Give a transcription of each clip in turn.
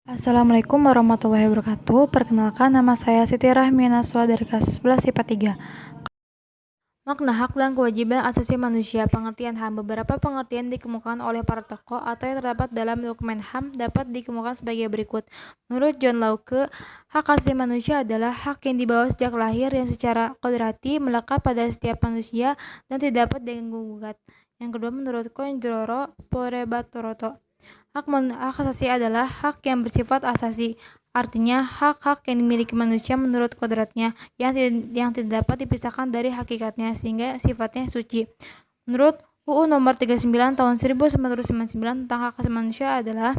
Assalamualaikum warahmatullahi wabarakatuh. Perkenalkan, nama saya Siti Rahminaswa dari kelas 11 IPA 3. Makna hak dan kewajiban asasi manusia. Pengertian HAM. Beberapa pengertian dikemukakan oleh para tokoh atau yang terdapat dalam dokumen HAM dapat dikemukakan sebagai berikut. Menurut John Locke, hak asasi manusia adalah hak yang dibawa sejak lahir yang secara kodrati melekat pada setiap manusia dan tidak dapat diganggu-gugat. Yang kedua, menurut Konjoro Porebatoroto, hak asasi adalah hak yang bersifat asasi, artinya hak-hak yang dimiliki manusia menurut kodratnya yang tidak dapat dipisahkan dari hakikatnya sehingga sifatnya suci. Menurut UU Nomor 39 Tahun 1999 tentang hak asasi manusia adalah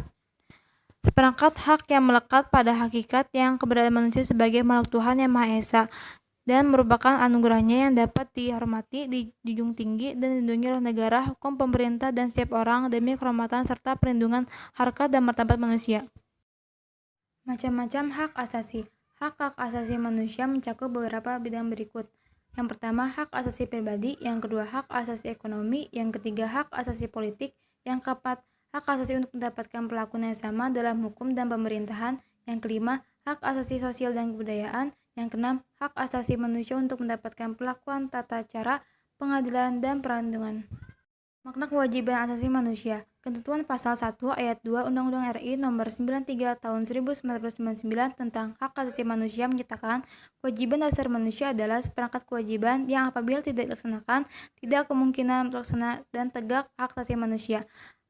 seperangkat hak yang melekat pada hakikat yang keberadaan manusia sebagai makhluk Tuhan yang Maha Esa dan merupakan anugerahnya yang dapat dihormati, dijunjung tinggi, dan dilindungi oleh negara, hukum, pemerintah, dan setiap orang demi kehormatan serta perlindungan harkat dan martabat manusia. Macam-macam hak asasi. Hak-hak asasi manusia mencakup beberapa bidang berikut. Yang pertama, hak asasi pribadi. Yang kedua, hak asasi ekonomi. Yang ketiga, hak asasi politik. Yang keempat, hak asasi untuk mendapatkan perlakuan yang sama dalam hukum dan pemerintahan. Yang kelima, hak asasi sosial dan kebudayaan. Yang keenam, hak asasi manusia untuk mendapatkan perlakuan tata cara, pengadilan, dan perlindungan. Makna kewajiban asasi manusia. Ketentuan Pasal 1 Ayat 2 Undang-Undang RI Nomor 93 Tahun 1999 tentang Hak Asasi Manusia menyatakan kewajiban dasar manusia adalah seperangkat kewajiban yang apabila tidak dilaksanakan, tidak kemungkinan terlaksana dan tegak hak asasi manusia.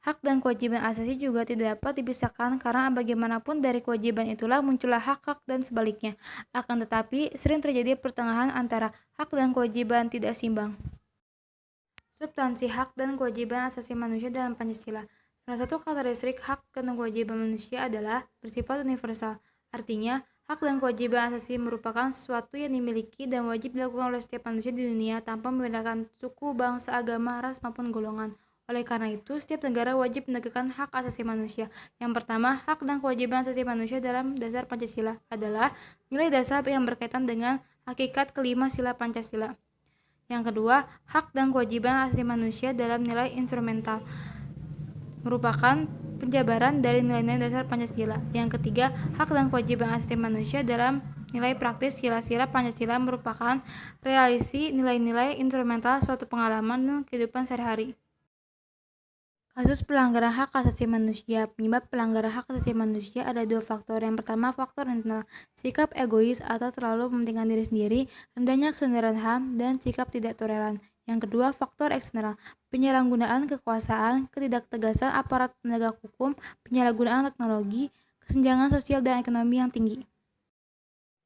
Hak dan kewajiban asasi juga tidak dapat dipisahkan karena bagaimanapun dari kewajiban itulah muncullah hak-hak dan sebaliknya. Akan tetapi, sering terjadi pertengahan antara hak dan kewajiban tidak seimbang. Substansi hak dan kewajiban asasi manusia dalam Pancasila. Salah satu karakteristik hak dan kewajiban manusia adalah bersifat universal. Artinya, hak dan kewajiban asasi merupakan sesuatu yang dimiliki dan wajib dilakukan oleh setiap manusia di dunia tanpa membedakan suku, bangsa, agama, ras, maupun golongan. Oleh karena itu, setiap negara wajib menegakkan hak asasi manusia. Yang pertama, hak dan kewajiban asasi manusia dalam dasar Pancasila adalah nilai dasar yang berkaitan dengan hakikat kelima sila Pancasila. Yang kedua, hak dan kewajiban asasi manusia dalam nilai instrumental merupakan penjabaran dari nilai-nilai dasar Pancasila. Yang ketiga, hak dan kewajiban asasi manusia dalam nilai praktis sila-sila Pancasila merupakan realisasi nilai-nilai instrumental suatu pengalaman dan kehidupan sehari-hari. Kasus pelanggaran hak asasi manusia. Penyebab pelanggaran hak asasi manusia ada dua faktor. Yang pertama, faktor internal, sikap egois atau terlalu mementingkan diri sendiri, rendahnya kesadaran HAM, dan sikap tidak toleran. Yang kedua, faktor eksternal, penyalahgunaan kekuasaan, ketidaktegasan aparat penegak hukum, penyalahgunaan teknologi, kesenjangan sosial dan ekonomi yang tinggi.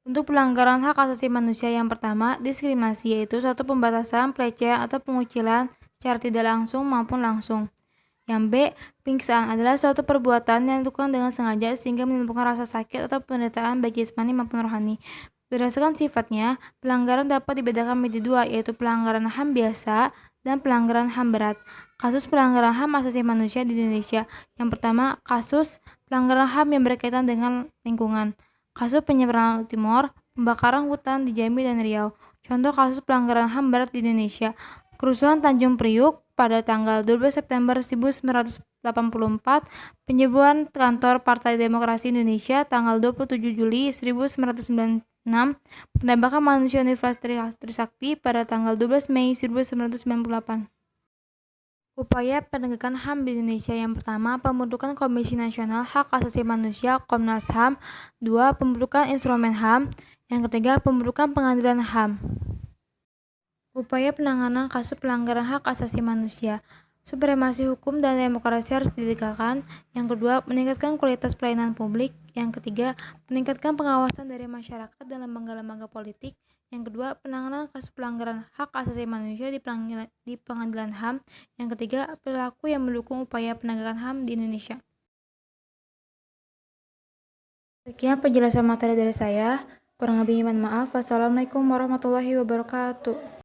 Untuk pelanggaran hak asasi manusia yang pertama, diskriminasi, yaitu suatu pembatasan, pelecehan, atau pengucilan secara tidak langsung maupun langsung. Yang B, penyiksaan adalah suatu perbuatan yang dilakukan dengan sengaja sehingga menimbulkan rasa sakit atau penderitaan baik jasmani maupun rohani. Berdasarkan sifatnya, pelanggaran dapat dibedakan menjadi dua, yaitu pelanggaran HAM biasa dan pelanggaran HAM berat. Kasus pelanggaran HAM asasi manusia di Indonesia. Yang pertama, kasus pelanggaran HAM yang berkaitan dengan lingkungan. Kasus penyeberangan Laut Timor, pembakaran hutan di Jambi dan Riau. Contoh kasus pelanggaran HAM berat di Indonesia. Kerusuhan Tanjung Priuk pada tanggal 12 September 1984, penyebutan kantor Partai Demokrasi Indonesia tanggal 27 Juli 1996, penembakan manusia Universitas Trisakti pada tanggal 12 Mei 1998. Upaya penegakan HAM di Indonesia. Yang pertama, pembentukan Komisi Nasional Hak Asasi Manusia Komnas HAM. 2. Pembentukan Instrumen HAM. Yang ketiga, pembentukan Pengadilan HAM. Upaya penanganan kasus pelanggaran hak asasi manusia. Supremasi hukum dan demokrasi harus ditegakkan. Yang kedua, meningkatkan kualitas pelayanan publik. Yang ketiga, meningkatkan pengawasan dari masyarakat dan lembaga-lembaga politik. Yang kedua, penanganan kasus pelanggaran hak asasi manusia di pengadilan HAM. Yang ketiga, perilaku yang mendukung upaya penegakan HAM di Indonesia. Sekian penjelasan materi dari saya. Kurang lebihnya mohon maaf. Wassalamualaikum warahmatullahi wabarakatuh.